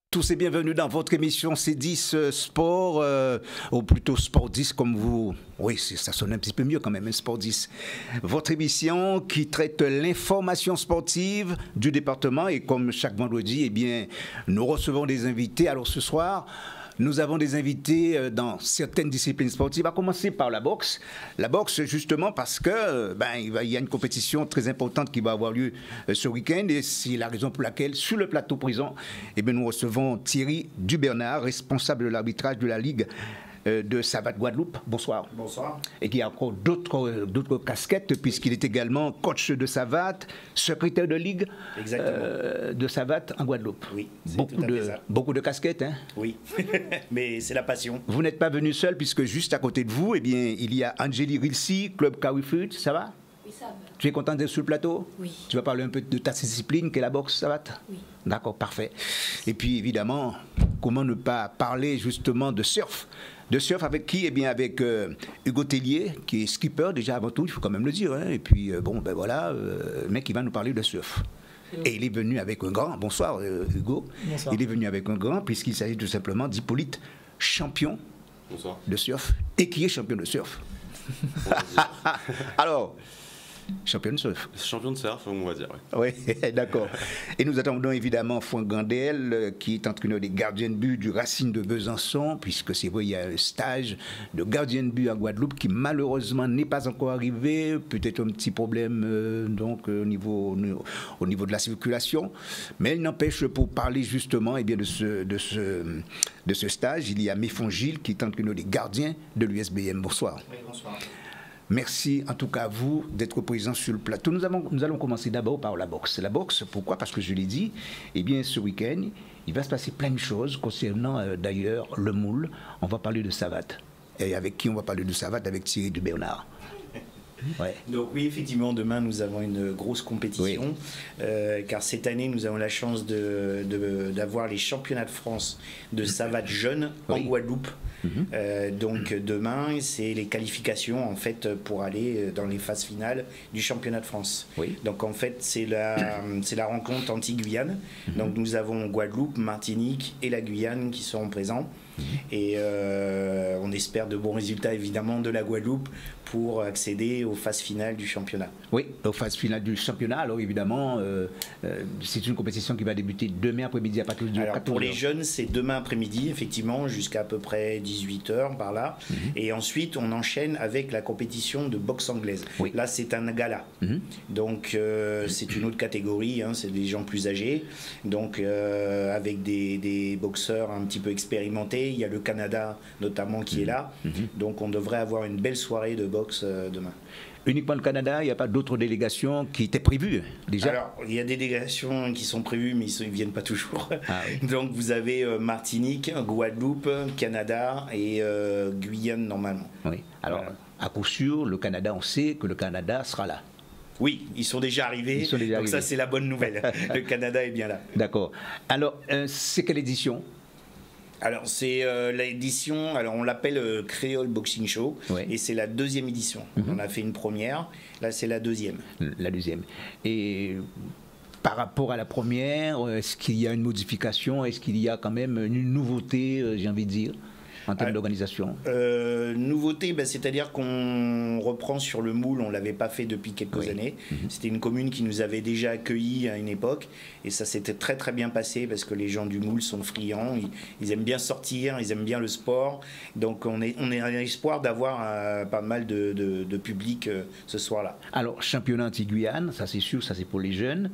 Tous et bienvenue dans votre émission C10 Sport, ou plutôt Sport 10 comme vous... Oui, ça sonne un petit peu mieux quand même, Sport 10. Votre émission qui traite l'information sportive du département et comme chaque vendredi, eh bien, nous recevons des invités. Alors ce soir... Nous avons des invités dans certaines disciplines sportives, à commencer par la boxe. La boxe, justement, parce que il y a une compétition très importante qui va avoir lieu ce week-end. Et c'est la raison pour laquelle, sur le plateau présent, eh bien, nous recevons Thierry Dubernard, responsable de l'arbitrage de la Ligue de Savate Guadeloupe. Bonsoir. Bonsoir. Et qui a encore d'autres casquettes, puisqu'il est également coach de Savate, secrétaire de Ligue de Savate en Guadeloupe. Oui, beaucoup de casquettes, hein? Oui, mais c'est la passion. Vous n'êtes pas venu seul, puisque juste à côté de vous, eh bien, il y a Angélie Rilsi, Club Carrefour. Ça va? Oui, ça va. Tu es content d'être sur le plateau? Oui. Tu vas parler un peu de ta discipline, qui est la boxe, Savate? Oui. D'accord, parfait. Et puis, évidemment, comment ne pas parler justement de surf? De surf avec qui? Eh bien, avec Hugo Tellier, qui est skipper déjà avant tout, il faut quand même le dire. Hein. Et puis, le mec qui va nous parler de surf. Et il est venu avec un grand. Bonsoir, Hugo. Bonsoir. Il est venu avec un grand, puisqu'il s'agit tout simplement d'Hippolyte, champion de surf, et qui est champion de surf. Alors, champion de surf. Champion de surf, on va dire. Oui, d'accord. Et nous attendons évidemment Franck Gandel, qui est entraîneur des gardiens de but du Racing de Besançon, puisque c'est vrai, il y a un stage de gardien de but à Guadeloupe qui malheureusement n'est pas encore arrivé. Peut-être un petit problème au niveau de la circulation. Mais il n'empêche, pour parler justement de ce stage, il y a Méfon Gilles, qui est entraîneur des gardiens de l'USBM. Bonsoir. Oui, bonsoir. Merci en tout cas à vous d'être présents sur le plateau. Nous allons commencer d'abord par la boxe. La boxe, pourquoi? Parce que je l'ai dit, eh bien ce week-end, il va se passer plein de choses concernant d'ailleurs le moule. On va parler de Savate. Et avec qui on va parler de Savate? Avec Thierry Dubernard. Ouais. Donc oui, effectivement, demain nous avons une grosse compétition, car cette année nous avons la chance d'avoir les championnats de France de Savate jeunes en Guadeloupe. Donc demain, c'est les qualifications en fait pour aller dans les phases finales du championnat de France. Oui. Donc en fait, c'est la rencontre anti-Guyane. Donc nous avons Guadeloupe, Martinique et la Guyane qui seront présents. Et on espère de bons résultats évidemment de la Guadeloupe pour accéder aux phases finales du championnat. Oui, aux phases finales du championnat. Alors évidemment, c'est une compétition qui va débuter demain après-midi à partir de 14h. Pour les jeunes, c'est demain après-midi, effectivement, jusqu'à peu près 18h par là. Et ensuite, on enchaîne avec la compétition de boxe anglaise. Oui. Là, c'est un gala. Donc, c'est une autre catégorie, hein, c'est des gens plus âgés. Donc, avec des boxeurs un petit peu expérimentés. Il y a le Canada, notamment, qui est là. Donc, on devrait avoir une belle soirée de boxe demain. Uniquement le Canada, il n'y a pas d'autres délégations qui étaient prévues déjà? Alors, il y a des délégations qui sont prévues, mais ils ne viennent pas toujours. Ah, oui. Donc, vous avez Martinique, Guadeloupe, Canada et Guyane, normalement. Oui. Alors, à coup sûr, le Canada, on sait que le Canada sera là. Oui, ils sont déjà arrivés. Donc, ça, c'est la bonne nouvelle. Le Canada est bien là. D'accord. Alors, c'est quelle édition? Alors, c'est l'édition, on l'appelle Creole Boxing Show, et c'est la deuxième édition. On a fait une première, là c'est la deuxième. La deuxième. Et par rapport à la première, est-ce qu'il y a une modification? Est-ce qu'il y a quand même une nouveauté, j'ai envie de dire, en termes d'organisation? Nouveauté, c'est-à-dire qu'on reprend sur le moule, on ne l'avait pas fait depuis quelques années. C'était une commune qui nous avait déjà accueillis à une époque, et ça s'était très très bien passé parce que les gens du moule sont friands, ils aiment bien sortir, ils aiment bien le sport, donc on est à l'espoir d'avoir pas mal de public ce soir-là. Alors, championnat anti-Guyane, ça c'est sûr, ça c'est pour les jeunes.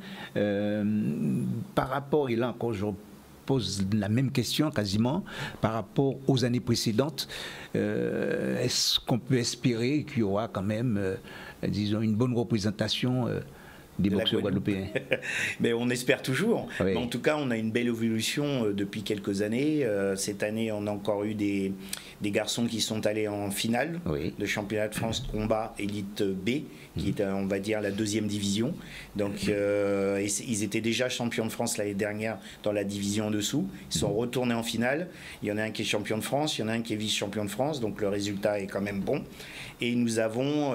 Par rapport, et là encore je pose la même question quasiment par rapport aux années précédentes. Est-ce qu'on peut espérer qu'il y aura quand même, disons, une bonne représentation des boxeurs guadeloupéens? Mais on espère toujours. Oui. Mais en tout cas, on a une belle évolution depuis quelques années. Cette année, on a encore eu des des garçons qui sont allés en finale de championnat de France combat élite B, qui est, on va dire, la 2e division. Donc, ils étaient déjà champions de France l'année dernière dans la division en dessous. Ils sont retournés en finale. Il y en a un qui est champion de France, il y en a un qui est vice-champion de France, donc le résultat est quand même bon. Et nous avons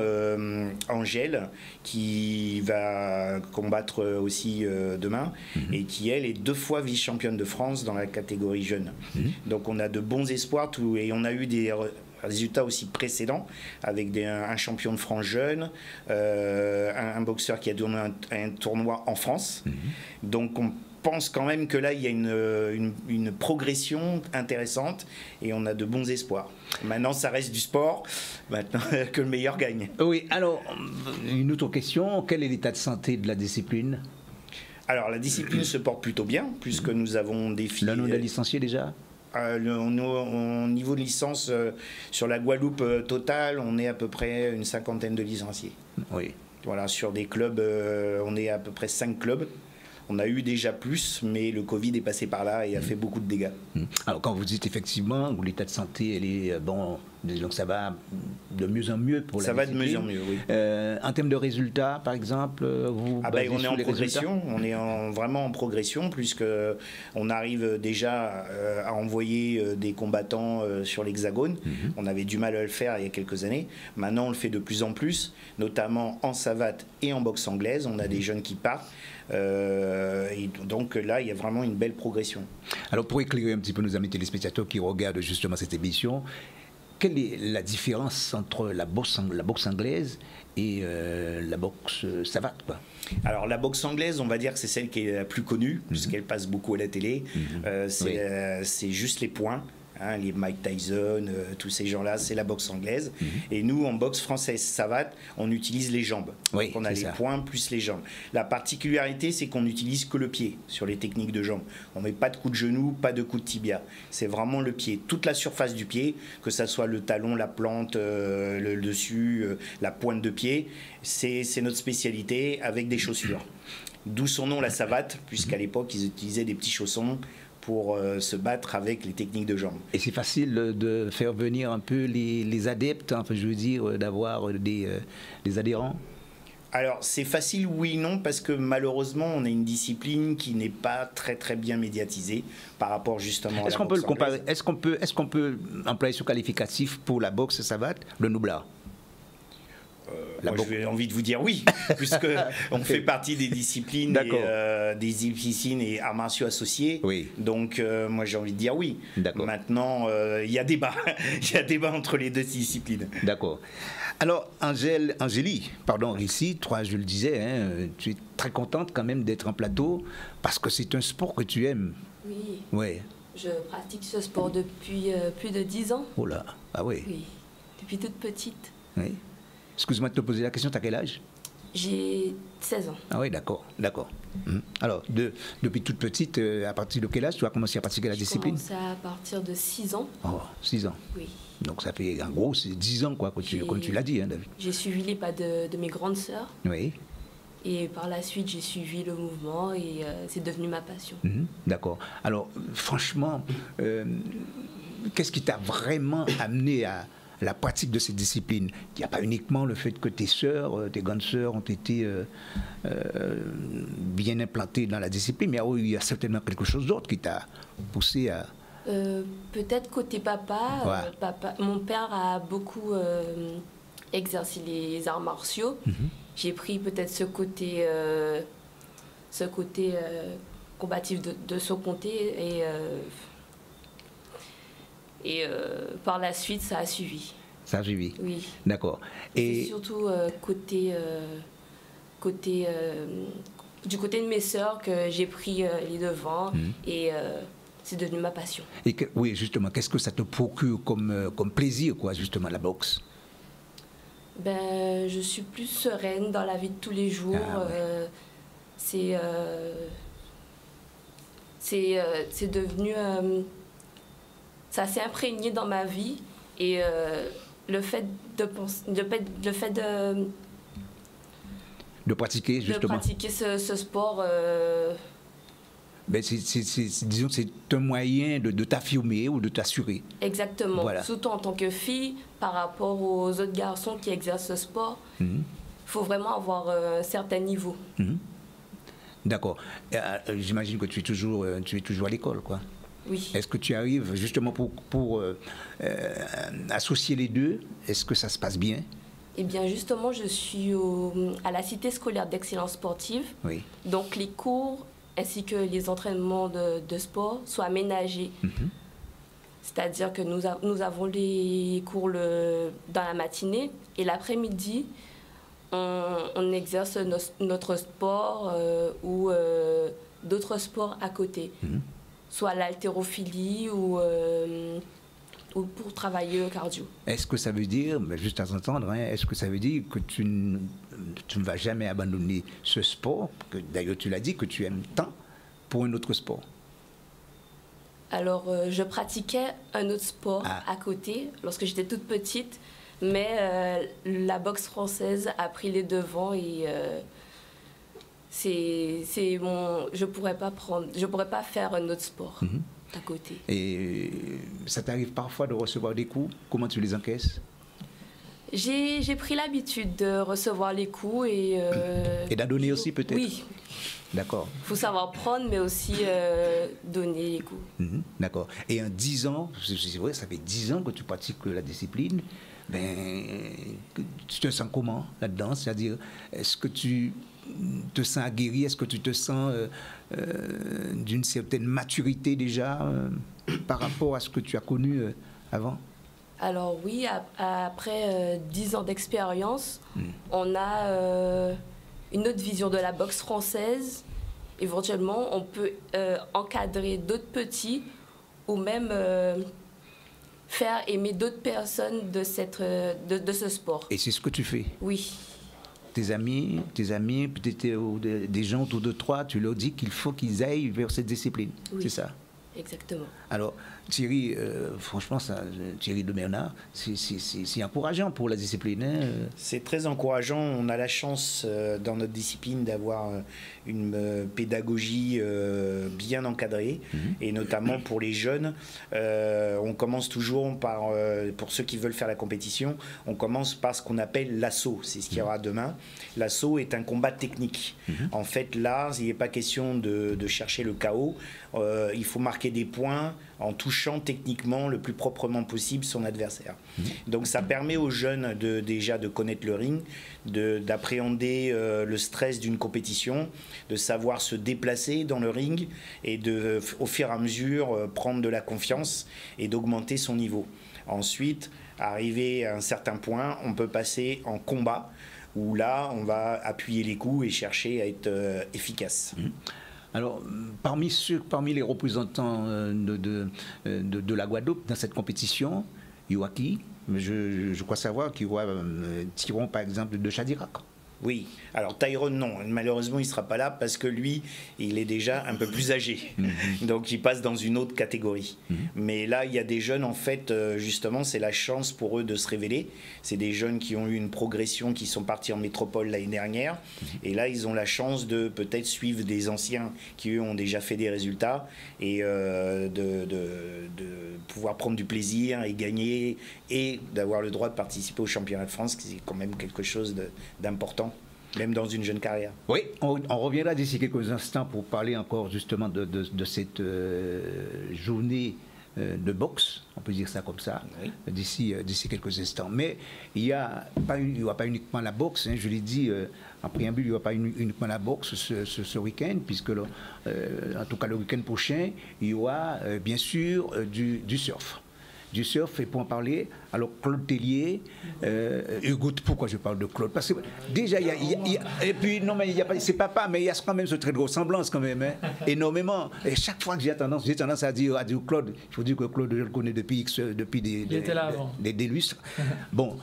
Angèle qui va combattre aussi demain et qui, elle, est 2 fois vice-championne de France dans la catégorie jeune. Donc on a de bons espoirs et on a eu des résultats aussi précédents avec un champion de France jeune, un boxeur qui a donné un tournoi en France. Donc on pense quand même que là, il y a une progression intéressante et on a de bons espoirs. Maintenant, ça reste du sport, maintenant que le meilleur gagne. Oui, alors, une autre question, quel est l'état de santé de la discipline? Alors, la discipline se porte plutôt bien, puisque nous avons des filles... Le nombre de licenciés déjà? Au niveau de licence, sur la Guadeloupe totale, on est à peu près une 50aine de licenciés. Oui. Voilà, sur des clubs, on est à peu près 5 clubs. On a eu déjà plus, mais le Covid est passé par là et a fait beaucoup de dégâts. Alors, quand vous dites effectivement que l'état de santé, elle est bon, donc ça va de mieux en mieux pour la discipline. Ça va de mieux en mieux, oui. En termes de résultats, par exemple, vous basez on est sur en les progression. On est vraiment en progression, puisque on arrive déjà à envoyer des combattants sur l'Hexagone. On avait du mal à le faire il y a quelques années. Maintenant, on le fait de plus en plus, notamment en savate et en boxe anglaise. On a des jeunes qui partent. Et donc là, il y a vraiment une belle progression. Alors, pour éclairer un petit peu nos amis téléspectateurs qui regardent justement cette émission, quelle est la différence entre la boxe anglaise et la boxe savate, quoi? Alors la boxe anglaise, on va dire que c'est celle qui est la plus connue, puisqu'elle passe beaucoup à la télé. C'est juste les points. Hein, les Mike Tyson, tous ces gens-là, c'est la boxe anglaise. Et nous, en boxe française savate, on utilise les jambes. Donc on a les poings plus les jambes. La particularité, c'est qu'on n'utilise que le pied sur les techniques de jambes. On ne met pas de coup de genou, pas de coup de tibia. C'est vraiment le pied. Toute la surface du pied, que ça soit le talon, la plante, le dessus, la pointe de pied, c'est notre spécialité avec des chaussures. D'où son nom, la savate, puisqu'à l'époque, ils utilisaient des petits chaussons pour se battre avec les techniques de jambes. Et c'est facile de faire venir un peu les adeptes, enfin, je veux dire, d'avoir des adhérents? Alors, c'est facile, oui, non, parce que malheureusement, on a une discipline qui n'est pas très, très bien médiatisée par rapport justement à la boxe anglaise. Est-ce qu'on peut le comparer? Est-ce qu'on peut employer ce qualificatif pour la boxe savate, le noublard? J'ai envie de vous dire oui, puisque on fait partie des disciplines et arts martiaux associés. Oui. Donc moi j'ai envie de dire oui. Maintenant il y a débat, il y a débat entre les deux disciplines. D'accord. Alors Angélie, ici, toi je le disais, hein, tu es très contente quand même d'être en plateau parce que c'est un sport que tu aimes. Oui. Ouais. Je pratique ce sport depuis plus de 10 ans. Oh là, ah oui. Oui, depuis toute petite. Oui. Excuse-moi de te poser la question, tu as quel âge? J'ai 16 ans. Ah oui, d'accord. Alors, depuis toute petite, à partir de quel âge tu as commencé à pratiquer la discipline? J'ai commencé à partir de 6 ans. Oh, 6 ans. Oui. Donc ça fait, en gros, c'est 10 ans, quoi, comme tu l'as dit, hein, David. J'ai suivi les pas de mes grandes sœurs. Oui. Et par la suite, j'ai suivi le mouvement et c'est devenu ma passion. D'accord. Alors, franchement, qu'est-ce qui t'a vraiment amené à la pratique de cette discipline? Il n'y a pas uniquement le fait que tes grandes sœurs ont été bien implantées dans la discipline, mais il y a certainement quelque chose d'autre qui t'a poussé à... Peut-être côté papa, mon père a beaucoup exercé les arts martiaux. J'ai pris peut-être ce côté combatif de son côté et par la suite, ça a suivi. Ça a suivi? Oui. D'accord. Et surtout du côté de mes sœurs que j'ai pris les devants et c'est devenu ma passion. Et oui, justement, qu'est-ce que ça te procure comme plaisir, quoi, justement, la boxe? Je suis plus sereine dans la vie de tous les jours. C'est devenu... ça s'est imprégné dans ma vie et le fait de pratiquer justement ce sport Ben disons que c'est un moyen de t'affirmer ou de t'assurer. Exactement. Voilà. Surtout en tant que fille, par rapport aux autres garçons qui exercent ce sport, il faut vraiment avoir un certain niveau. D'accord. J'imagine que tu es toujours à l'école, quoi. Oui. Est-ce que tu arrives justement pour associer les deux? Est-ce que ça se passe bien? Eh bien, justement, je suis à la Cité scolaire d'excellence sportive. Oui. Donc, les cours ainsi que les entraînements de sport soient aménagés. C'est-à-dire que nous avons les cours dans la matinée et l'après-midi, on exerce notre sport ou d'autres sports à côté. Soit l'haltérophilie ou pour travailler le cardio. Est-ce que ça veut dire, juste à s'entendre, est-ce que ça veut dire que tu ne vas jamais abandonner ce sport, que d'ailleurs tu l'as dit, que tu aimes tant, pour un autre sport? Alors, je pratiquais un autre sport à côté lorsque j'étais toute petite, mais la boxe française a pris les devants et je pourrais pas faire un autre sport à côté. Et ça t'arrive parfois de recevoir des coups? Comment tu les encaisses? J'ai pris l'habitude de recevoir les coups et d'en donner aussi peut-être? Oui. D'accord. Il faut savoir prendre, mais aussi donner les coups. D'accord. Et en 10 ans, c'est vrai, ça fait 10 ans que tu pratiques la discipline, tu te sens comment là-dedans? C'est-à-dire, est-ce que tu te sens aguerri? Est-ce que tu te sens d'une certaine maturité déjà par rapport à ce que tu as connu avant? Alors oui, après 10 ans d'expérience, on a une autre vision de la boxe française. Éventuellement, on peut encadrer d'autres petits ou même faire aimer d'autres personnes de ce sport. Et c'est ce que tu fais? Oui. Tes amis, peut-être des gens autour de toi, tu leur dis qu'il faut qu'ils aillent vers cette discipline. Oui. C'est ça? Exactement. Alors, Thierry, franchement, Thierry Demernat, c'est encourageant pour la discipline. Hein? C'est très encourageant. On a la chance dans notre discipline d'avoir une pédagogie bien encadrée, et notamment pour les jeunes. On commence toujours par, pour ceux qui veulent faire la compétition, on commence par ce qu'on appelle l'assaut. C'est ce qu'il y aura demain. L'assaut est un combat technique. En fait, là, il n'est pas question de chercher le chaos. Il faut marquer des points en touchant techniquement le plus proprement possible son adversaire. Donc ça permet aux jeunes déjà de connaître le ring, d'appréhender le stress d'une compétition, de savoir se déplacer dans le ring et au fur et à mesure prendre de la confiance et d'augmenter son niveau. Ensuite, arrivé à un certain point, on peut passer en combat où là, on va appuyer les coups et chercher à être efficace. Alors, parmi les représentants de la Guadeloupe dans cette compétition, il y aura qui? Je crois savoir qu'il y aura Tyrone, par exemple, de Chadirac. Oui, alors Tyrone non, malheureusement il ne sera pas là parce que lui il est déjà un peu plus âgé, donc il passe dans une autre catégorie. Mais là il y a des jeunes en fait, justement c'est la chance pour eux de se révéler. C'est des jeunes qui ont eu une progression, qui sont partis en métropole l'année dernière, et là ils ont la chance de peut-être suivre des anciens qui eux ont déjà fait des résultats et de pouvoir prendre du plaisir et gagner et d'avoir le droit de participer au championnat de France, qui est quand même quelque chose d'important, même dans une jeune carrière. Oui, on reviendra d'ici quelques instants pour parler encore justement de cette journée de boxe, on peut dire ça comme ça, oui. d'ici quelques instants. Mais il n'y aura pas uniquement la boxe, hein, je l'ai dit en préambule, il n'y aura pas uniquement la boxe ce week-end, puisque en tout cas le week-end prochain, il y aura bien sûr du surf. Du surf, et pour en parler, alors Claude Tellier, Hugo, pourquoi je parle de Claude? Parce que déjà, et puis, non, mais c'est papa, mais il y a quand même ce trait de ressemblance, quand même, hein, énormément. Et chaque fois que j'ai tendance à dire Claude, il faut dire que Claude, je le connais depuis des lustres. Bon,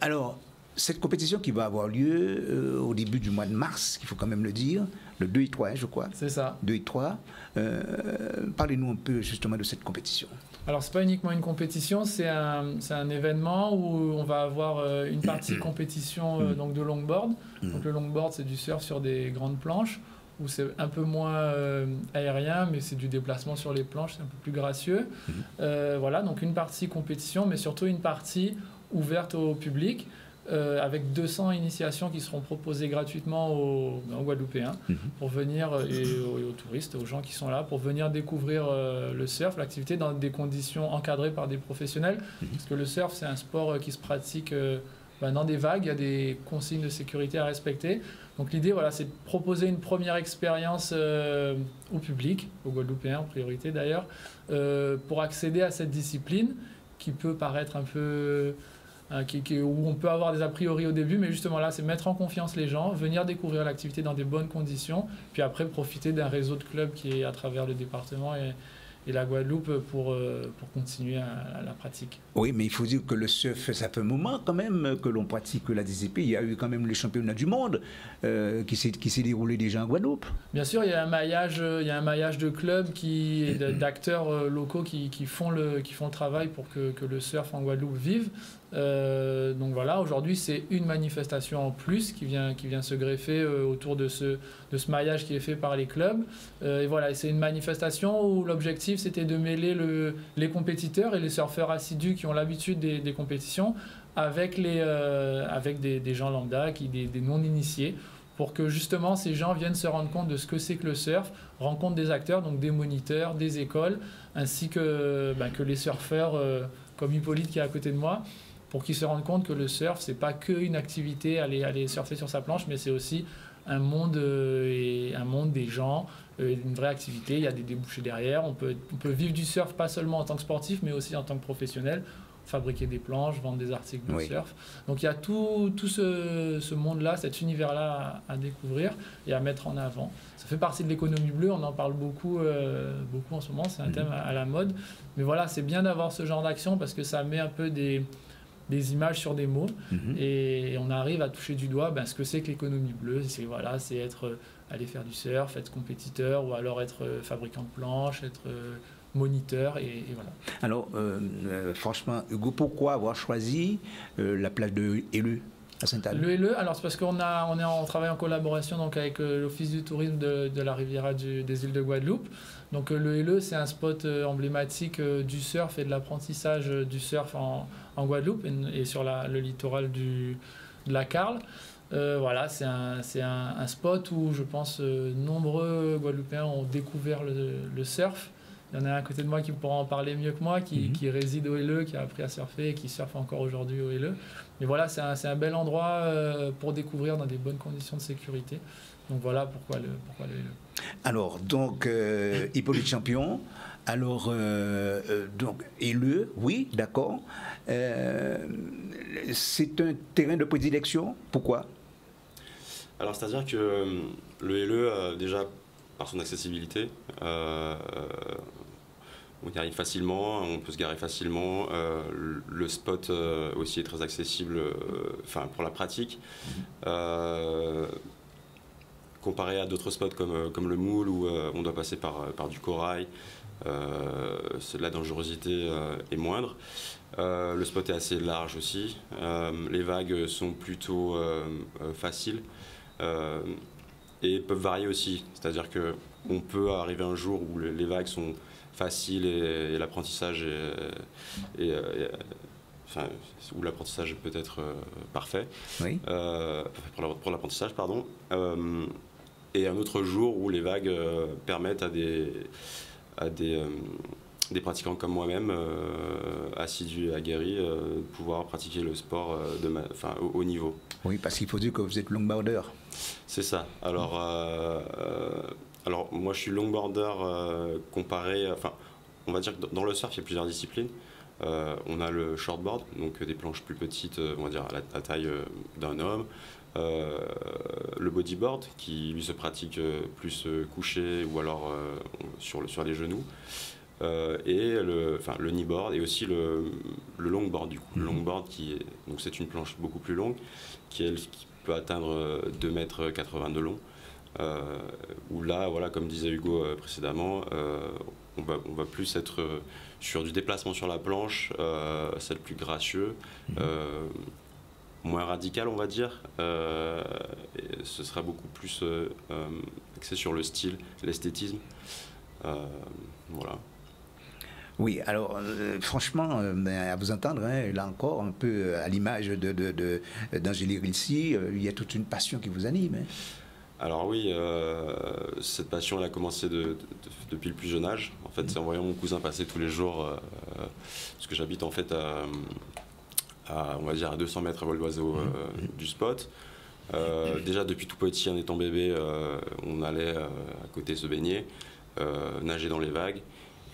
alors, cette compétition qui va avoir lieu au début du mois de mars, il faut quand même le dire, le 2 et 3, hein, je crois. C'est ça. 2 et 3. Parlez-nous un peu justement de cette compétition. Alors, ce n'est pas uniquement une compétition, c'est un événement où on va avoir une partie compétition donc de longboard. Donc, le longboard, c'est du surf sur des grandes planches. où c'est un peu moins aérien, mais c'est du déplacement sur les planches, c'est un peu plus gracieux. Voilà, donc une partie compétition, mais surtout une partie ouverte au public, avec 200 initiations qui seront proposées gratuitement aux Guadeloupéens pour venir, et aux touristes, aux gens qui sont là, pour venir découvrir le surf, l'activité dans des conditions encadrées par des professionnels, parce que le surf, c'est un sport qui se pratique dans des vagues, il y a des consignes de sécurité à respecter. Donc l'idée, voilà, c'est de proposer une première expérience au public, aux Guadeloupéens en priorité d'ailleurs, pour accéder à cette discipline qui peut paraître un peu... où on peut avoir des a priori au début, mais justement là, c'est mettre en confiance les gens, venir découvrir l'activité dans des bonnes conditions, puis après profiter d'un réseau de clubs qui est à travers le département et la Guadeloupe pour continuer à la pratique. Oui, mais il faut dire que le surf, ça fait un moment quand même que l'on pratique la discipline. Il y a eu quand même les championnats du monde qui s'est déroulé déjà en Guadeloupe. Bien sûr, il y a un maillage de clubs, d'acteurs locaux qui font le travail pour que le surf en Guadeloupe vive. Donc voilà, aujourd'hui c'est une manifestation en plus qui vient se greffer autour de ce maillage qui est fait par les clubs. Et voilà, c'est une manifestation où l'objectif c'était de mêler les compétiteurs et les surfeurs assidus qui ont l'habitude des compétitions avec des gens lambda, des non-initiés, pour que justement ces gens viennent se rendre compte de ce que c'est que le surf, rencontrent des acteurs, donc des moniteurs, des écoles, ainsi que les surfeurs comme Hippolyte qui est à côté de moi, pour qu'ils se rendent compte que le surf, c'est pas qu'une activité, aller surfer sur sa planche, mais c'est aussi un monde des gens, une vraie activité. Il y a des débouchés derrière. On peut vivre du surf pas seulement en tant que sportif, mais aussi en tant que professionnel, fabriquer des planches, vendre des articles de surf. Donc il y a tout ce monde-là, cet univers-là à découvrir et à mettre en avant. Ça fait partie de l'économie bleue, on en parle beaucoup en ce moment, c'est un thème à la mode. Mais voilà, c'est bien d'avoir ce genre d'action parce que ça met un peu des images sur des mots et on arrive à toucher du doigt ce que c'est que l'économie bleue. C'est aller faire du surf, être compétiteur ou alors être fabricant de planches, être moniteur et voilà. Alors franchement, Hugo, pourquoi avoir choisi la plage de Helleu à Saint-Albe? Le Helleu, alors c'est parce qu'on travaille en collaboration donc avec l'Office du tourisme de la Riviera des îles de Guadeloupe. Donc le Helleu, c'est un spot emblématique du surf et de l'apprentissage du surf en Guadeloupe et sur le littoral de la Carle. Voilà, c'est un spot où je pense nombreux Guadeloupéens ont découvert le surf. Il y en a un à côté de moi qui pourra en parler mieux que moi, qui réside au Helleu, qui a appris à surfer et qui surfe encore aujourd'hui au Helleu. Mais voilà, c'est un bel endroit pour découvrir dans des bonnes conditions de sécurité. Donc voilà pourquoi le Helleu. Alors, donc, Hippolyte Champion, alors, donc, Helleu, oui, d'accord. C'est un terrain de prédilection, pourquoi? Alors, c'est-à-dire que le Helleu, déjà, par son accessibilité, on y arrive facilement, on peut se garer facilement. Le spot aussi est très accessible pour la pratique. Comparé à d'autres spots comme le Moule où on doit passer par du corail, la dangerosité est moindre. Le spot est assez large aussi. Les vagues sont plutôt faciles et peuvent varier aussi. C'est-à-dire qu'on peut arriver un jour où les vagues sont faciles et l'apprentissage où l'apprentissage peut être parfait, oui. Pour l'apprentissage, pardon. Et un autre jour où les vagues permettent à des pratiquants comme moi-même, assidus et aguerris, de pouvoir pratiquer le sport au haut niveau. Oui, parce qu'il faut dire que vous êtes longboarder. C'est ça. Alors moi je suis longboarder comparé... on va dire que dans le surf, il y a plusieurs disciplines. On a le shortboard, donc des planches plus petites, on va dire à la taille d'un homme. Le bodyboard qui lui se pratique plus couché ou alors sur les genoux. Et le kneeboard et aussi le longboard du coup. Le longboard donc c'est une planche beaucoup plus longue qui peut atteindre 2,80 m de long. Où là, voilà, comme disait Hugo précédemment, on va plus être sur du déplacement sur la planche, c'est le plus gracieux. moins radical, on va dire. Et ce sera beaucoup plus axé sur le style, l'esthétisme. Voilà. Oui, alors franchement, à vous entendre, hein, là encore, un peu à l'image d'Angélique Rilsi, il y a toute une passion qui vous anime. Hein. Alors oui, cette passion elle a commencé depuis le plus jeune âge. En fait, c'est en voyant mon cousin passer tous les jours, parce que j'habite en fait on va dire à 200 mètres à vol d'oiseau du spot. Déjà depuis tout petit, en étant bébé, on allait à côté se baigner, nager dans les vagues.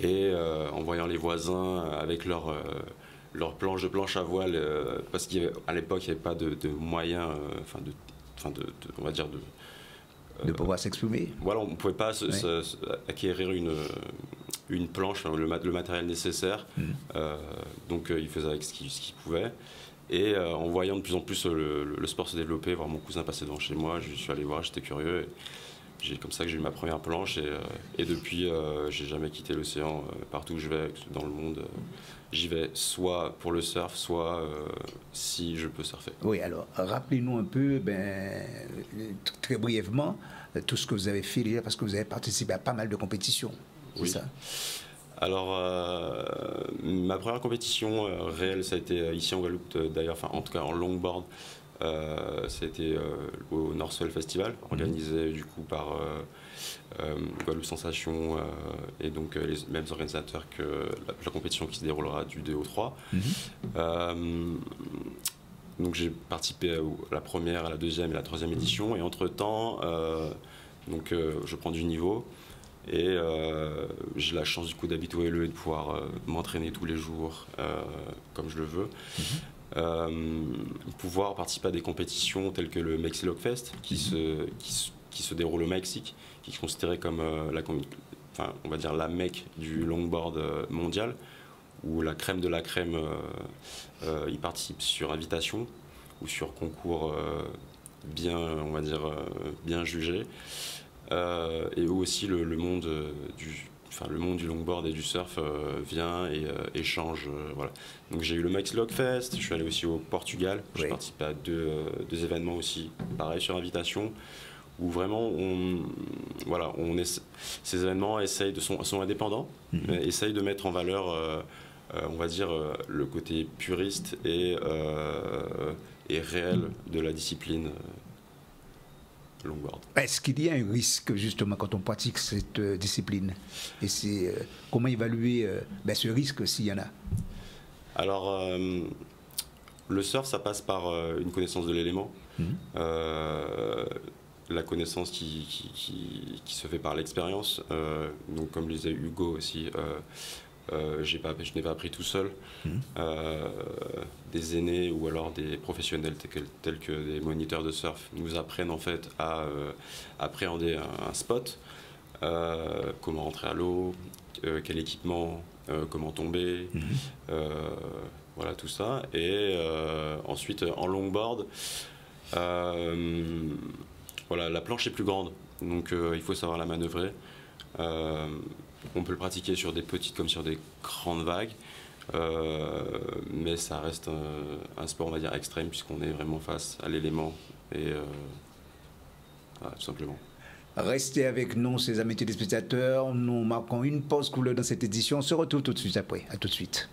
Et en voyant les voisins avec leur planche à voile, parce qu'à l'époque, il n'y avait pas de moyens, on va dire de pouvoir s'exprimer. Voilà, on ne pouvait pas acquérir une planche, le matériel nécessaire. Donc il faisait avec ce qu'il pouvait. Et en voyant de plus en plus le sport se développer, voir mon cousin passer devant chez moi, je suis allé voir, j'étais curieux. C'est comme ça que j'ai eu ma première planche et depuis, j'ai jamais quitté l'océan. Partout où je vais dans le monde, j'y vais soit pour le surf, soit si je peux surfer. Oui, alors rappelez-nous un peu, très brièvement, tout ce que vous avez fait déjà, parce que vous avez participé à pas mal de compétitions. C'est ça? Alors, ma première compétition réelle, ça a été ici en Guadeloupe, d'ailleurs, enfin en tout cas en longboard. C'était au Northwell Festival, organisé du coup par Guadeloupe Sensation et donc les mêmes organisateurs que la compétition qui se déroulera du 2 au 3. Donc j'ai participé à la première, à la deuxième et la troisième édition et entre-temps, je prends du niveau et j'ai la chance du coup d'habiter au LE et de pouvoir m'entraîner tous les jours comme je le veux. Pouvoir participer à des compétitions telles que le Mexiloc Fest qui se déroule au Mexique, qui est considéré comme on va dire la Mecque du longboard mondial, où la crème de la crème y participe sur invitation ou sur concours bien, on va dire, bien jugé, et où aussi le monde du longboard et du surf vient et échange. Voilà. Donc j'ai eu le Mexiloc Fest, je suis allé aussi au Portugal, j'ai participé à deux événements aussi, pareil sur invitation, où vraiment ces événements sont indépendants, mais essayent de mettre en valeur, on va dire, le côté puriste et réel de la discipline. Longboard. Est-ce qu'il y a un risque justement quand on pratique cette discipline? Et c'est comment évaluer ce risque s'il y en a? Alors, le surf, ça passe par une connaissance de l'élément, la connaissance qui se fait par l'expérience. Donc, comme le disait Hugo aussi, je n'ai pas appris tout seul. Des aînés ou alors des professionnels tels que des moniteurs de surf nous apprennent en fait à appréhender un spot, comment rentrer à l'eau, quel équipement, comment tomber, voilà tout ça. Et ensuite en longboard, la planche est plus grande, donc il faut savoir la manœuvrer. On peut le pratiquer sur des petites comme sur des grandes vagues, mais ça reste un sport, on va dire, extrême, puisqu'on est vraiment face à l'élément, et voilà, tout simplement. Restez avec nous, ces amis téléspectateurs. Nous marquons une pause couleur dans cette édition. On se retrouve tout de suite après. À tout de suite.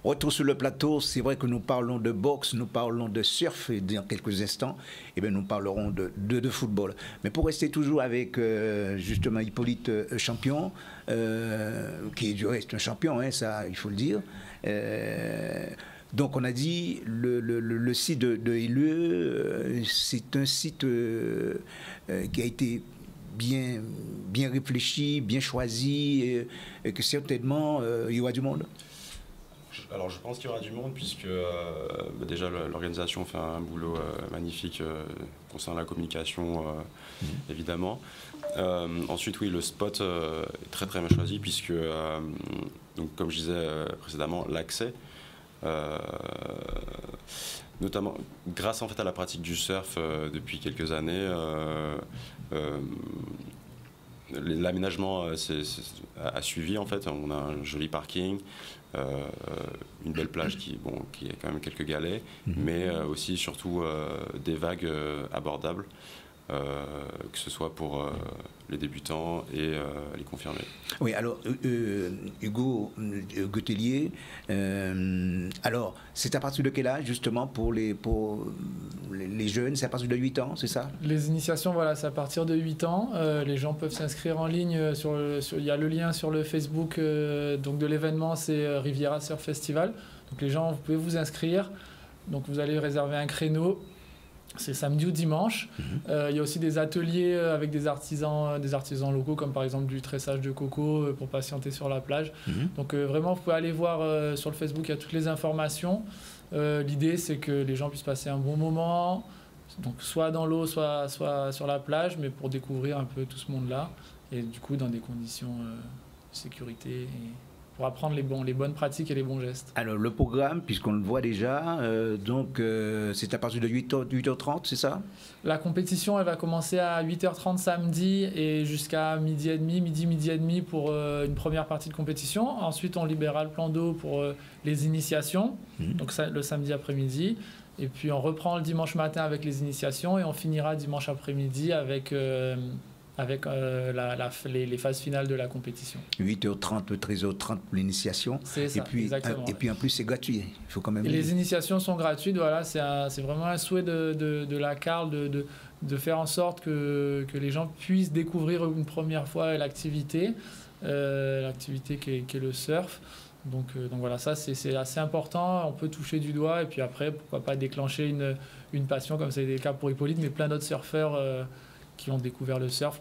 Retour sur le plateau, c'est vrai que nous parlons de boxe, nous parlons de surf, et dans quelques instants, nous parlerons de football. Mais pour rester toujours avec justement Hippolyte Champion, qui est du reste un champion, hein, ça il faut le dire. Donc on a dit le site de LE, c'est un site qui a été bien réfléchi, bien choisi, et que certainement il y aura du monde. Alors je pense qu'il y aura du monde puisque déjà l'organisation fait un boulot magnifique concernant la communication évidemment. Ensuite oui, le spot est très très bien choisi puisque donc, comme je disais précédemment, l'accès notamment grâce en fait à la pratique du surf depuis quelques années, l'aménagement a suivi en fait. On a un joli parking, une belle plage qui a quand même quelques galets, mais aussi surtout des vagues abordables, que ce soit pour les débutants et les confirmés. Oui, alors Hugo Gotellier, alors c'est à partir de quel âge justement pour les jeunes? C'est à partir de 8 ans, c'est ça? Les initiations, voilà, c'est à partir de 8 ans. Les gens peuvent s'inscrire en ligne. Il y a le lien sur le Facebook donc de l'événement, c'est Riviera Surf Festival. Donc les gens, vous pouvez vous inscrire. Donc vous allez réserver un créneau. C'est samedi ou dimanche. Il y a aussi des ateliers avec des artisans locaux, comme par exemple du tressage de coco pour patienter sur la plage. Donc vraiment, vous pouvez aller voir sur le Facebook, il y a toutes les informations. L'idée, c'est que les gens puissent passer un bon moment, donc soit dans l'eau, soit sur la plage, mais pour découvrir un peu tout ce monde-là. Et du coup, dans des conditions de sécurité, et pour apprendre les bonnes pratiques et les bons gestes. Alors le programme, puisqu'on le voit déjà, c'est à partir de 8h30, c'est ça? La compétition, elle va commencer à 8h30 samedi et jusqu'à midi et demi pour une première partie de compétition. Ensuite, on libérera le plan d'eau pour les initiations, donc ça, le samedi après-midi. Et puis on reprend le dimanche matin avec les initiations et on finira dimanche après-midi avec les phases finales de la compétition. 8h30, 13h30 pour l'initiation. C'est ça, exactement. Et puis en plus, c'est gratuit. Il faut quand même les initiations sont gratuites. Voilà, c'est vraiment un souhait de la CARL de faire en sorte que les gens puissent découvrir une première fois l'activité qui est le surf. Donc voilà, ça c'est assez important. On peut toucher du doigt et puis après, pourquoi pas déclencher une passion comme ça a été le cas pour Hippolyte, mais plein d'autres surfeurs qui ont découvert le surf,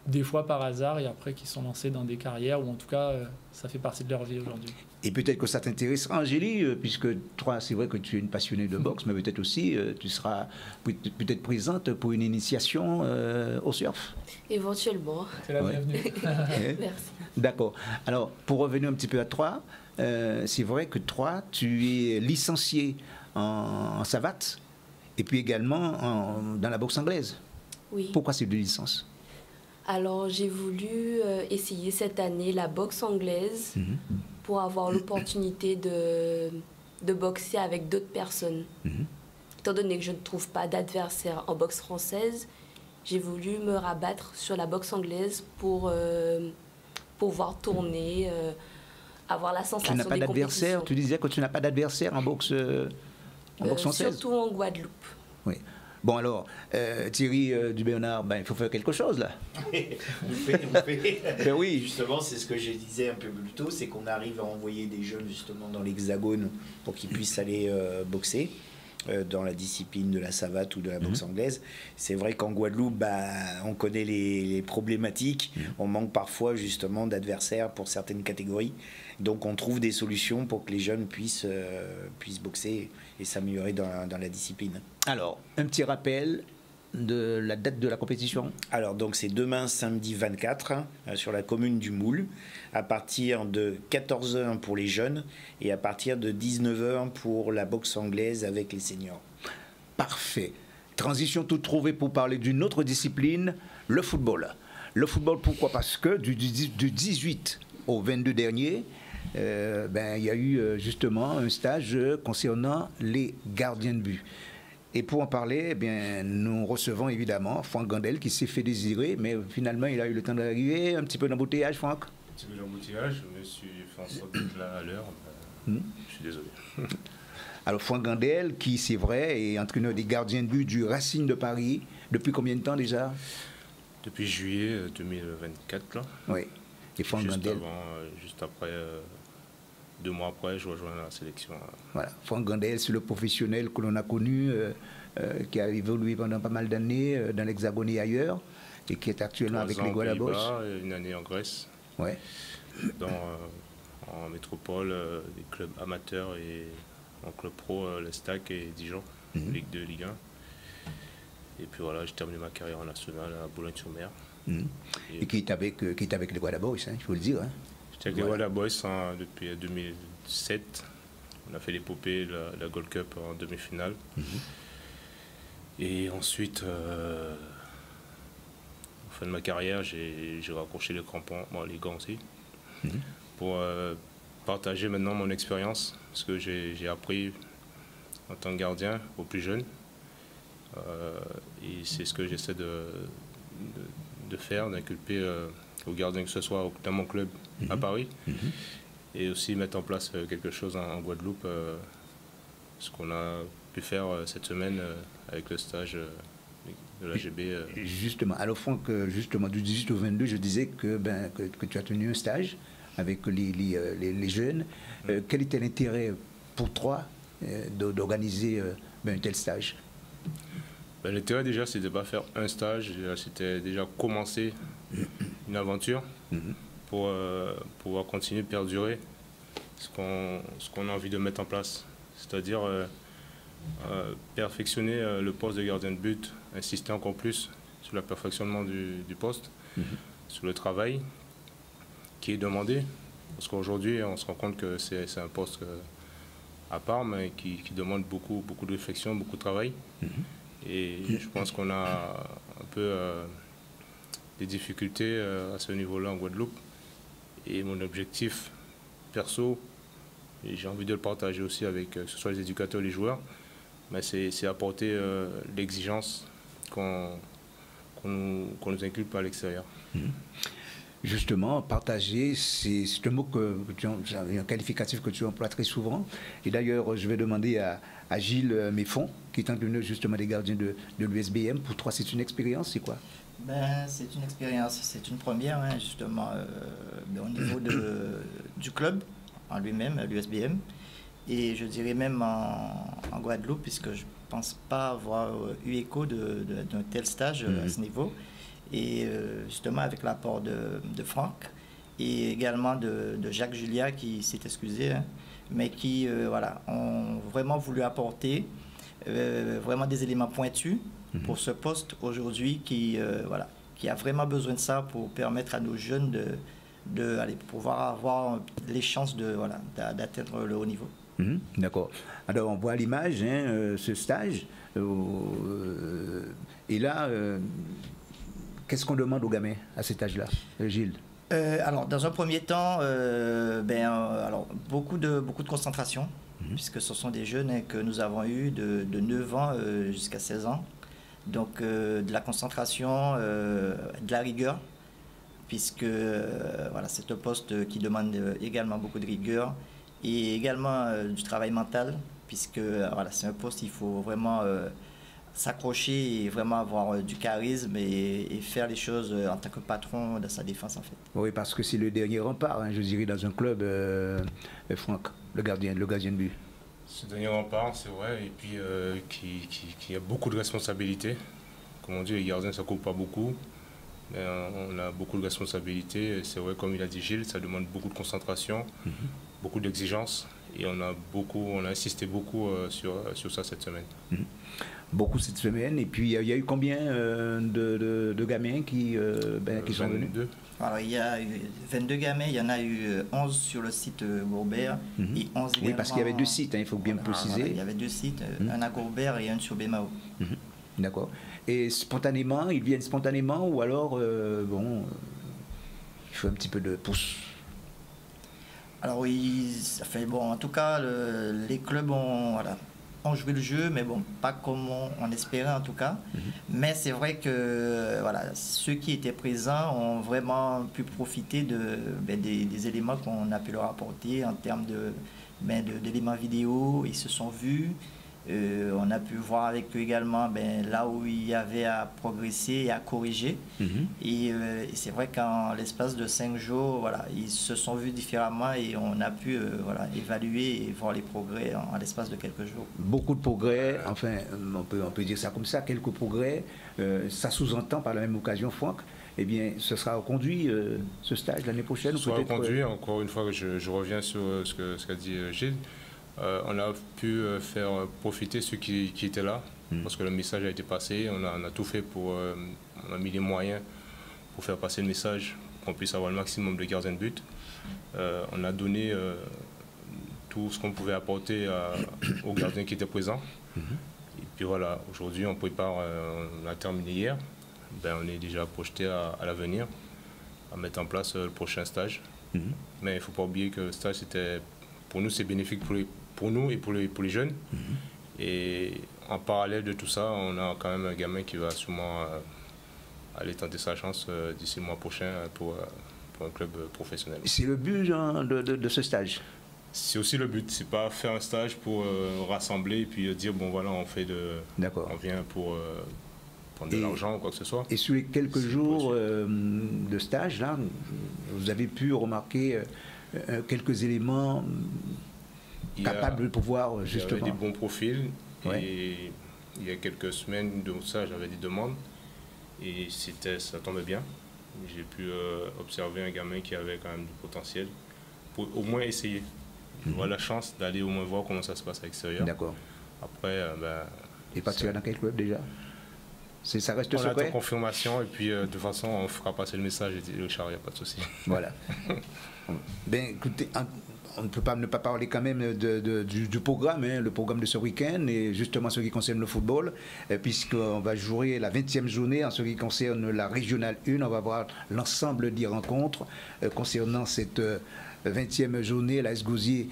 des fois par hasard, et après qui sont lancés dans des carrières, ou en tout cas, ça fait partie de leur vie aujourd'hui. Et peut-être que ça t'intéressera, Angélie, puisque toi, c'est vrai que tu es une passionnée de boxe, mais peut-être aussi, tu seras peut-être présente pour une initiation au surf. Éventuellement. C'est la bienvenue. Merci. D'accord. Alors, pour revenir un petit peu à toi, c'est vrai que toi, tu es licencié en savate, et puis également dans la boxe anglaise. Oui. Pourquoi ces deux licences? Alors, j'ai voulu essayer cette année la boxe anglaise pour avoir l'opportunité de boxer avec d'autres personnes. Étant donné que je ne trouve pas d'adversaire en boxe française, j'ai voulu me rabattre sur la boxe anglaise pour pouvoir tourner, avoir la sensation des compétitions. Tu n'as pas d'adversaire? Tu disais que tu n'as pas d'adversaire en boxe française? Surtout en Guadeloupe. Oui. Bon alors, Thierry Dubernard, il faut faire quelque chose là. Vous faites. Ben oui. Justement, c'est ce que je disais un peu plus tôt, c'est qu'on arrive à envoyer des jeunes justement dans l'Hexagone pour qu'ils puissent aller boxer dans la discipline de la savate ou de la boxe anglaise. C'est vrai qu'en Guadeloupe, on connaît les problématiques. On manque parfois justement d'adversaires pour certaines catégories. Donc on trouve des solutions pour que les jeunes puissent boxer et s'améliorer dans la discipline. Alors, un petit rappel de la date de la compétition. Alors, donc c'est demain, samedi 24, sur la commune du Moule, à partir de 14h pour les jeunes et à partir de 19h pour la boxe anglaise avec les seniors. Parfait. Transition toute trouvée pour parler d'une autre discipline, le football. Le football, pourquoi? Parce que du 18 au 22 dernier, il y a eu justement un stage concernant les gardiens de but. Et pour en parler, nous recevons évidemment Franck Gandel qui s'est fait désirer, mais finalement il a eu le temps d'arriver. Un petit peu d'embouteillage, Franck? Un petit peu d'embouteillage, je me suis fait en sorte d'être là à l'heure. Je suis désolé. Alors Franck Gandel, qui c'est vrai, est entraîneur des gardiens de but du Racing de Paris. Depuis combien de temps déjà? Depuis juillet 2024. Là. Oui. Et Franck Gandel. Juste après, 2 mois après, je rejoins la sélection. Voilà, Franck Gandel, c'est le professionnel que l'on a connu, qui a évolué pendant pas mal d'années dans l'Hexagone et ailleurs, et qui est actuellement avec les Guadabos. Une année en Grèce, ouais. En métropole, des clubs amateurs et en club pro, l'Estac et Dijon, Ligue 2, Ligue 1. Et puis voilà, j'ai terminé ma carrière en nationale à Boulogne-sur-Mer. Et qui est avec les Guadabos, il faut le dire. Hein. J'étais avec les Guadabos depuis 2007. On a fait l'épopée, la Gold Cup en demi-finale. Et ensuite, en fin de ma carrière, j'ai raccroché les crampons, les gants aussi, pour partager maintenant mon expérience, ce que j'ai appris en tant que gardien aux plus jeunes. Et c'est ce que j'essaie de faire, d'inculper aux gardiens, que ce soit dans mon club à Paris, et aussi mettre en place quelque chose en Guadeloupe, ce qu'on a pu faire cette semaine avec le stage de l'AGB. Justement, alors Franck, justement, du 18 au 22, je disais que tu as tenu un stage avec les jeunes. Quel était l'intérêt pour toi d'organiser un tel stage? L'intérêt déjà, c'était de ne pas faire un stage, c'était déjà commencer une aventure pour pouvoir continuer de perdurer ce qu'on a envie de mettre en place. C'est-à-dire perfectionner le poste de gardien de but, insister encore plus sur le perfectionnement du poste, sur le travail qui est demandé. Parce qu'aujourd'hui, on se rend compte que c'est un poste à part, mais qui demande beaucoup de réflexion, beaucoup de travail. Et je pense qu'on a un peu des difficultés à ce niveau-là en Guadeloupe. Et mon objectif perso, et j'ai envie de le partager aussi avec que ce soit les éducateurs et les joueurs, mais c'est apporter l'exigence qu'on nous inculpe à l'extérieur. Justement, partager, c'est un mot un qualificatif que tu emploies très souvent. Et d'ailleurs, je vais demander à Gilles Méfond, qui est entraîneur justement des gardiens de l'USBM. Pour toi, c'est une expérience, c'est quoi? C'est une expérience, c'est une première, hein, justement, au niveau du club en lui-même, l'USBM. Et je dirais même en Guadeloupe, puisque je ne pense pas avoir eu écho d'un tel stage à ce niveau. Et justement avec l'apport de Franck et également de Jacques Julia qui s'est excusé, hein, mais qui ont vraiment voulu apporter vraiment des éléments pointus pour ce poste aujourd'hui qui a vraiment besoin de ça pour permettre à nos jeunes de pouvoir avoir les chances d'atteindre le haut niveau. D'accord. Alors on voit à l'image ce stage et là qu'est-ce qu'on demande aux gamins à cet âge-là, Gilles? Alors, dans un premier temps, beaucoup de concentration, puisque ce sont des jeunes que nous avons eus de 9 ans jusqu'à 16 ans. Donc, de la concentration, de la rigueur, puisque c'est un poste qui demande également beaucoup de rigueur, et également du travail mental, puisque c'est un poste, il faut vraiment s'accrocher et vraiment avoir du charisme et faire les choses en tant que patron de sa défense en fait. Oui, parce que c'est le dernier rempart, je dirais, dans un club, Franck, le gardien de but. Ce dernier rempart, c'est vrai, et puis qui a beaucoup de responsabilités. Comme on dit, les gardiens, ça ne court pas beaucoup, mais on a beaucoup de responsabilités. C'est vrai, comme il a dit Gilles, ça demande beaucoup de concentration, beaucoup d'exigence, et on a insisté beaucoup sur ça cette semaine. Beaucoup cette semaine, et puis il y a eu combien de gamins qui sont venus? 22. Alors il y a eu 22 gamins, il y en a eu 11 sur le site Gourbert et 11 également... Oui, parce qu'il y avait 2 sites, il faut bien préciser. Il y avait 2 sites, un à Gourbert et un sur Bémao. D'accord. Et spontanément, ils viennent spontanément ou alors, il faut un petit peu de pouce? Alors oui, en tout cas, les clubs ont joué le jeu, mais bon, pas comme on espérait en tout cas. Mais c'est vrai que ceux qui étaient présents ont vraiment pu profiter des éléments qu'on a pu leur apporter en termes d'éléments vidéo. Ils se sont vus. On a pu voir avec eux également là où il y avait à progresser et à corriger. Et c'est vrai qu'en l'espace de 5 jours, ils se sont vus différemment et on a pu évaluer et voir les progrès en l'espace de quelques jours. Beaucoup de progrès, enfin, on peut dire ça comme ça, quelques progrès. Ça sous-entend par la même occasion, Franck, eh bien, ce sera reconduit, ce stage, l'année prochaine? Ce sera reconduit, encore une fois, je reviens sur ce qu'a dit Gilles. On a pu faire profiter ceux qui étaient là, parce que le message a été passé. On a tout fait on a mis les moyens pour faire passer le message, pour qu'on puisse avoir le maximum de gardiens de but. On a donné tout ce qu'on pouvait apporter aux gardiens qui étaient présents. Et puis voilà, aujourd'hui on prépare, on a terminé hier. On est déjà projeté à l'avenir, à mettre en place le prochain stage Mais il ne faut pas oublier que le stage, pour nous, c'est bénéfique pour nous et pour les jeunes. Et en parallèle de tout ça, on a quand même un gamin qui va sûrement aller tenter sa chance d'ici le mois prochain pour un club professionnel. C'est le but de ce stage? C'est aussi le but, c'est pas faire un stage pour rassembler et puis dire bon voilà, on vient pour prendre de l'argent ou quoi que ce soit. Et sur les quelques jours de stage, là, vous avez pu remarquer quelques éléments capables de pouvoir justement... Il y avait des bons profils et il y a quelques semaines de ça, j'avais des demandes et ça tombait bien. J'ai pu observer un gamin qui avait quand même du potentiel pour au moins essayer. Avoir la chance d'aller au moins voir comment ça se passe à l'extérieur. D'accord. Après, et partir dans quel club déjà? Ça reste secret? On attend confirmation et puis de toute façon on fera passer le message et le char, il n'y a pas de souci. Voilà. Ben écoutez, on ne peut pas ne pas parler quand même du programme, le programme de ce week-end, et justement ce qui concerne le football, puisqu'on va jouer la 20e journée en ce qui concerne la Régionale 1. On va voir l'ensemble des rencontres concernant cette 20e journée, l'AS Gosier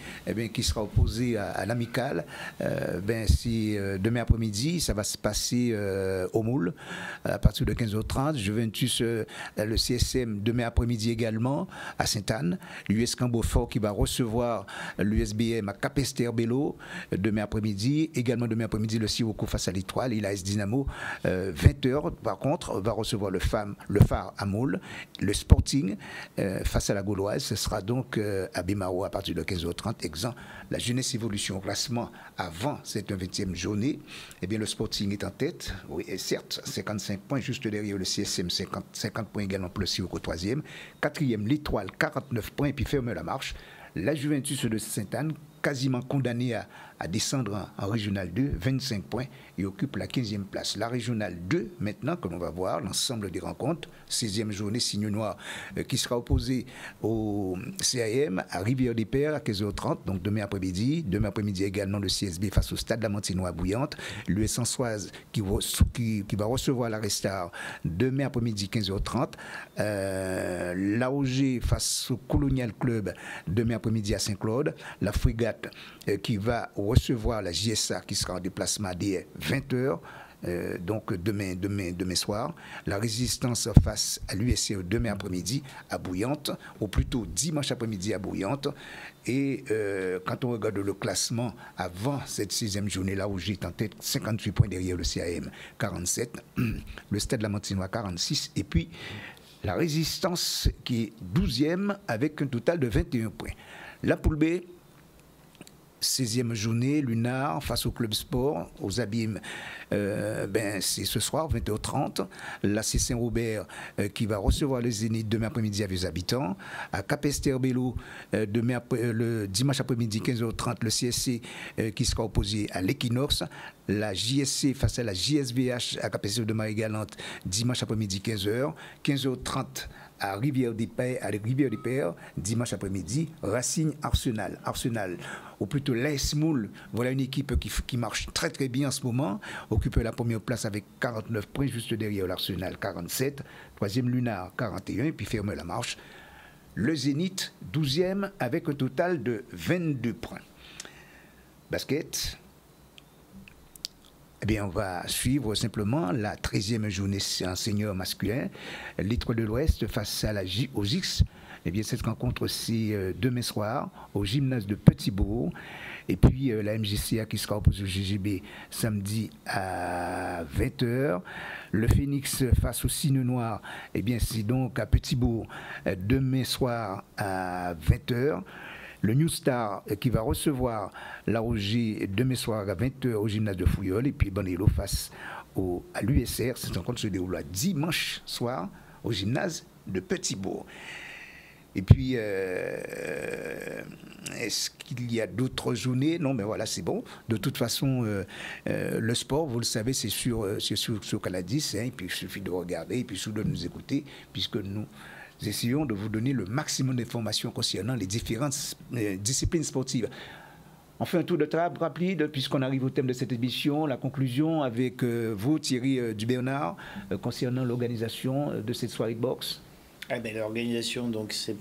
qui sera opposé à l'Amicale. Demain après-midi, ça va se passer au Moule à partir de 15h30. Juventus, le CSM demain après-midi également à Sainte-Anne. L'US Cambourg qui va recevoir l'USBM à Capesterre-Belo demain après-midi. Également demain après-midi, le Sirocco face à l'Étoile et l'AS Dynamo. 20h, par contre, va recevoir le Phare à Moule. Le Sporting face à la Gauloise. Ce sera donc à Bimaro à partir de 15h30, exemple la jeunesse évolution au classement avant cette 20e journée. Eh bien, le Sporting est en tête, oui, et certes, 55 points, juste derrière le CSM, 50 points également pour le Sirocco 3e. 4e, l'Étoile, 49 points, et puis ferme la marche. La Juventus de Sainte-Anne, quasiment condamnée à descendre en Régionale 2, 25 points, et occupe la 15e place. La Régionale 2, maintenant, que l'on va voir, l'ensemble des rencontres, 16e journée, Signe Noir, qui sera opposé au CAM à Rivière-des-Pères à 15h30, donc demain après-midi. Demain après-midi également, le CSB face au Stade Lamantinois Bouillante. L'US Sansoise qui va recevoir la Restar demain après-midi, 15h30. L'AOG face au Colonial Club demain après-midi à Saint-Claude. La Frégate qui va recevoir la JSA qui sera en déplacement dès 20h. Donc demain soir, la Résistance face à l'USCE demain après-midi à Bouillante, ou plutôt dimanche après-midi à Bouillante. Et quand on regarde le classement avant cette 6e journée, là où j'étais en tête, 58 points derrière le CAM, 47, le Stade Lamantinois 46, et puis la Résistance qui est 12e avec un total de 21 points. La poule B, 16e journée, Lunar face au Club Sport, aux Abîmes, c'est ce soir, 20h30. L'AC Saint-Robert qui va recevoir le Zénith demain après-midi à Vieux Habitants. À Capesterre-Belo, le dimanche après-midi, 15h30, le CSC qui sera opposé à l'Equinox. La JSC face à la JSVH à Capesterre de Marie-Galante, dimanche après-midi, 15h. 15h30, à Rivière-des-Pères, dimanche après-midi, Racing Arsenal, ou plutôt l'AS Moule. Voilà une équipe qui marche très très bien en ce moment, occupe la première place avec 49 points, juste derrière l'Arsenal, 47, 3e Lunar, 41, et puis ferme la marche. Le Zénith, 12e, avec un total de 22 points. Basket. Eh bien, on va suivre simplement la 13e journée en senior masculin. L'Étoile de l'Ouest face à aux X. Eh bien, cette rencontre, c'est demain soir au gymnase de Petit-Bourg. Et puis, la MJCA qui sera opposée au GGB samedi à 20h. Le Phoenix face au Cygne Noir, eh bien, c'est donc à Petit-Bourg demain soir à 20h. Le New Star qui va recevoir la Roger demain soir à 20h au gymnase de Fouillol. Et puis Banello face à l'USR. Cette rencontre se déroule dimanche soir au gymnase de Petit-Bourg. Et puis, est-ce qu'il y a d'autres journées? Non, mais voilà, c'est bon. De toute façon, le sport, vous le savez, c'est sur Canal 10. Et puis, il suffit de regarder et puis surtout de nous écouter, puisque nous essayons de vous donner le maximum d'informations concernant les différentes disciplines sportives. On fait un tour de table rapide, puisqu'on arrive au thème de cette émission, la conclusion avec vous, Thierry Dubernard, concernant l'organisation de cette soirée de boxe. L'organisation, donc c'est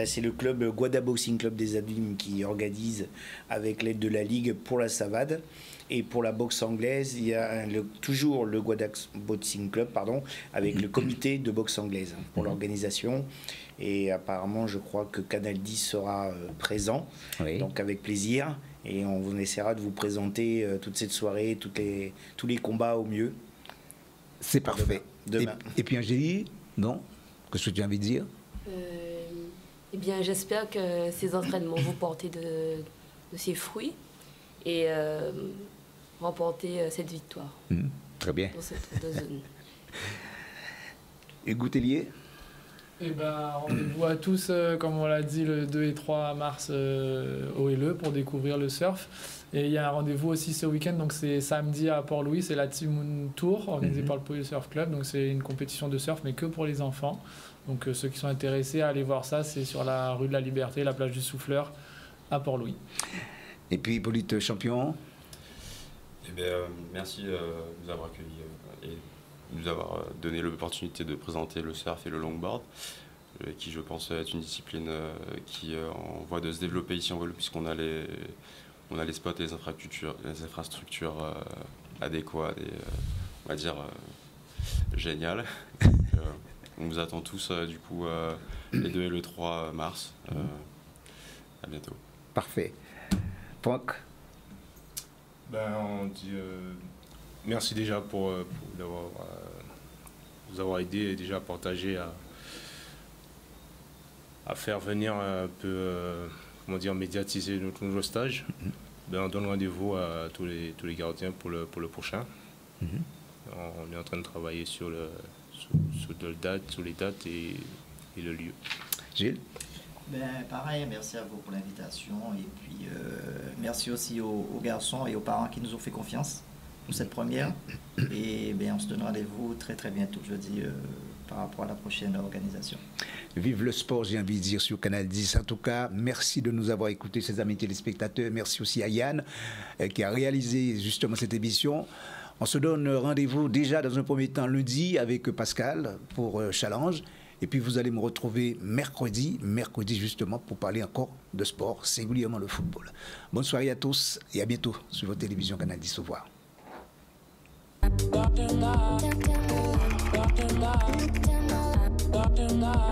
c'est le club Guada Boxing Club des Abîmes qui organise avec l'aide de la Ligue pour la Savade. Et pour la boxe anglaise, il y a toujours le Guada Boxing Club, avec le comité de boxe anglaise pour l'organisation. Et apparemment, je crois que Canal 10 sera présent, donc avec plaisir. Et on vous essaiera de vous présenter toute cette soirée, tous les combats au mieux. C'est parfait. Demain. Et puis Angélie, non? Qu'est-ce que tu as envie de dire? Eh bien, j'espère que ces entraînements vont porter de ses fruits et remporter cette victoire. Très bien. Dans cette zone. Hugo Tellier? Eh ben, rendez-vous à tous, comme on l'a dit, le 2 et 3 mars au LE pour découvrir le surf. Et il y a un rendez-vous aussi ce week-end, donc c'est samedi à Port-Louis, c'est la Team Tour organisée par le Pôle Surf Club. Donc c'est une compétition de surf, mais que pour les enfants. Donc ceux qui sont intéressés à aller voir ça, c'est sur la rue de la Liberté, la plage du Souffleur à Port-Louis. Et puis Hippolyte Champion? Eh bien, merci de nous avoir accueillis et de nous avoir donné l'opportunité de présenter le surf et le longboard, qui je pense est une discipline qui est en voie de se développer ici en Guadeloupe, puisqu'on a les spots et les infrastructures adéquates et on va dire géniales. On vous attend tous du coup les 2 et le 3 mars. À bientôt. Parfait. Franck? On dit merci déjà pour vous avoir aidé déjà à partager, à faire venir un peu, médiatiser notre nouveau stage. On donne rendez-vous à tous les gardiens pour le prochain. On est en train de travailler sur les dates et le lieu. Gilles? Pareil, merci à vous pour l'invitation et puis merci aussi aux garçons et aux parents qui nous ont fait confiance pour cette première. Et on se donne rendez-vous très très bientôt, je dis, par rapport à la prochaine organisation. Vive le sport, j'ai envie de dire, sur Canal 10. En tout cas, merci de nous avoir écoutés, ces amis téléspectateurs. Merci aussi à Yann qui a réalisé justement cette émission. On se donne rendez-vous déjà dans un premier temps lundi avec Pascal pour Challenge. Et puis vous allez me retrouver mercredi justement pour parler encore de sport, singulièrement le football. Bonne soirée à tous et à bientôt sur votre télévision Canal 10. Au revoir. Dr. Love.